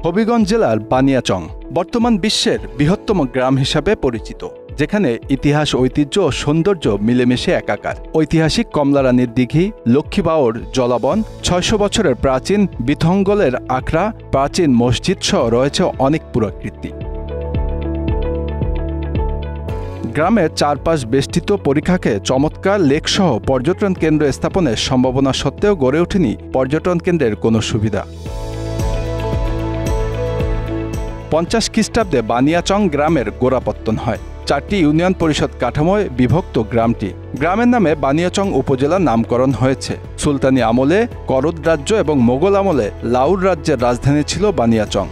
হবিগঞ্জ জেলার বানিয়াচং বর্তমান বিশ্বের বৃহত্তম গ্রাম হিসাবে পরিচিত, যেখানে ইতিহাস, ঐতিহ্য ও সৌন্দর্য মিলেমিশে একাকার। ঐতিহাসিক কমলারানীর দিঘি, লক্ষ্মীবাউর জলাবন, ৬০০ বছরের প্রাচীন বিথঙ্গলের আখড়া, প্রাচীন মসজিদ সহ রয়েছে অনেক পুরাকীর্তি। গ্রামের চারপাশ বেষ্টিত পরিখাকে চমৎকার লেকসহ পর্যটন কেন্দ্র স্থাপনের সম্ভাবনা সত্ত্বেও গড়ে ওঠেনি পর্যটন কেন্দ্রের কোনো সুবিধা। ৫০ খ্রিস্টাব্দে বানিয়াচং গ্রামের গোড়াপত্তন হয়। ৪টি ইউনিয়ন পরিষদ কাঠামোয় বিভক্ত গ্রামটি। গ্রামের নামে বানিয়াচং উপজেলার নামকরণ হয়েছে। সুলতানি আমলে করদ রাজ্য এবং মোগল আমলে লাউর রাজ্যের রাজধানী ছিল বানিয়াচং।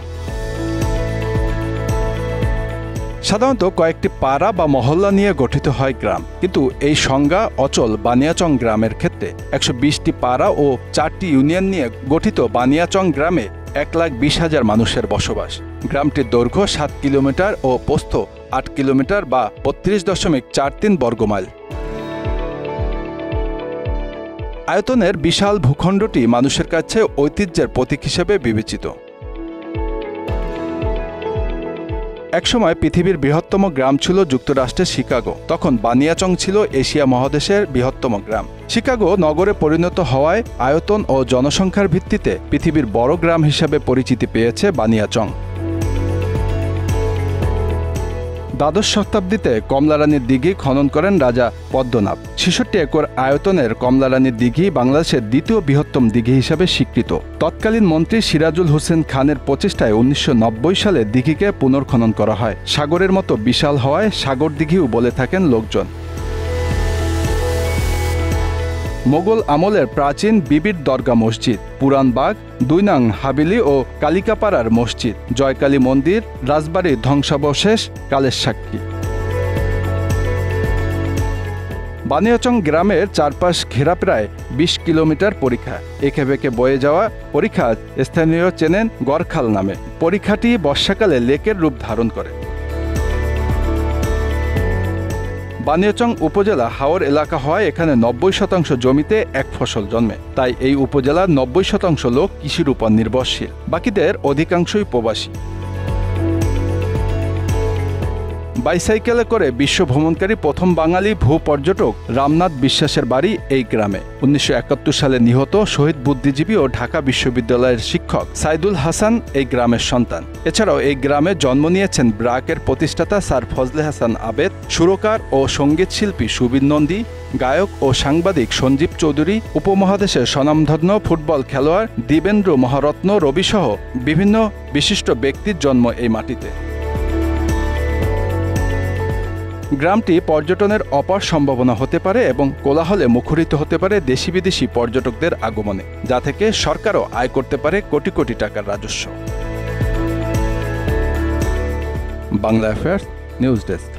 সাধারণত কয়েকটি পাড়া বা মহল্লা নিয়ে গঠিত হয় গ্রাম, কিন্তু এই সংজ্ঞা অচল বানিয়াচং গ্রামের ক্ষেত্রে। ১২০টি পাড়া ও ৪টি ইউনিয়ন নিয়ে গঠিত বানিয়াচং গ্রামে ১,২০,০০০ মানুষের বসবাস। গ্রামটির দৈর্ঘ্য ৭ কিলোমিটার ও প্রস্থ ৮ কিলোমিটার বা ৩২.৪৩ বর্গমাইল। আয়তনের বিশাল ভূখণ্ডটি মানুষের কাছে ঐতিহ্যের প্রতীক হিসেবে বিবেচিত। একসময় পৃথিবীর বৃহত্তম গ্রাম ছিল যুক্তরাষ্ট্রের শিকাগো। তখন বানিয়াচং ছিল এশিয়া মহাদেশের বৃহত্তম গ্রাম। শিকাগো নগরে পরিণত হওয়ায় আয়তন ও জনসংখ্যার ভিত্তিতে পৃথিবীর বড় গ্রাম হিসেবে পরিচিতি পেয়েছে বানিয়াচং। দ্বাদশ শতাব্দীতে কমলারানীর দিঘি খনন করেন রাজা পদ্মনাভ। ৬৬ একর আয়তনের কমলারানীর দিঘি বাংলাদেশের দ্বিতীয় বৃহত্তম দিঘি হিসাবে স্বীকৃত। তৎকালীন মন্ত্রী সিরাজুল হোসেন খানের প্রচেষ্টায় ১৯৯০ সালে দিঘিকে পুনর্খনন করা হয়। সাগরের মতো বিশাল হওয়ায় সাগর দিঘিও বলে থাকেন লোকজন। মোগল আমলের প্রাচীন বিবির দরগা মসজিদ, পুরানবাগ, ২ নং হাবিলি ও কালিকাপাড়ার মসজিদ, জয়কালী মন্দির, রাজবাড়ির ধ্বংসাবশেষ কালের সাক্ষী। বানিয়াচং গ্রামের চারপাশ ঘেরা প্রায় ২০ কিলোমিটার পরিখা। এঁকে বেঁকে বয়ে যাওয়া পরিখা স্থানীয় চেনেন গড়খাল নামে। পরিখাটি বর্ষাকালে লেকের রূপ ধারণ করে। বানিয়াচং উপজেলা হাওর এলাকা হওয়ায় এখানে ৯০% জমিতে এক ফসল জন্মে। তাই এই উপজেলার ৯০% লোক কৃষির উপর নির্ভরশীল। বাকিদের অধিকাংশই প্রবাসী। বাইসাইকেলে করে বিশ্ব ভ্রমণকারী প্রথম বাঙালি ভূ পর্যটক রামনাথ বিশ্বাসের বাড়ি এই গ্রামে। ১৯৭১ সালে নিহত শহীদ বুদ্ধিজীবী ও ঢাকা বিশ্ববিদ্যালয়ের শিক্ষক সাইদুল হাসান এই গ্রামের সন্তান। এছাড়াও এই গ্রামে জন্ম নিয়েছেন ব্র্যাকের প্রতিষ্ঠাতা স্যার ফজলে হাসান আবেদ, সুরকার ও সঙ্গীত শিল্পী সুবীর নন্দী, গায়ক ও সাংবাদিক সঞ্জীব চৌধুরী, উপমহাদেশের স্বনামধন্য ফুটবল খেলোয়াড় দিবেন্দ্র মহারত্ন রবিসহ বিভিন্ন বিশিষ্ট ব্যক্তির জন্ম এই মাটিতে। গ্রামটি পর্যটনের অপার সম্ভাবনা হতে পারে এবং কোলাহলে মুখরিত হতে পারে দেশি বিদেশি পর্যটকদের আগমনে, যা থেকে সরকারও আয় করতে পারে কোটি কোটি টাকার রাজস্ব। Bangla affairs news desk.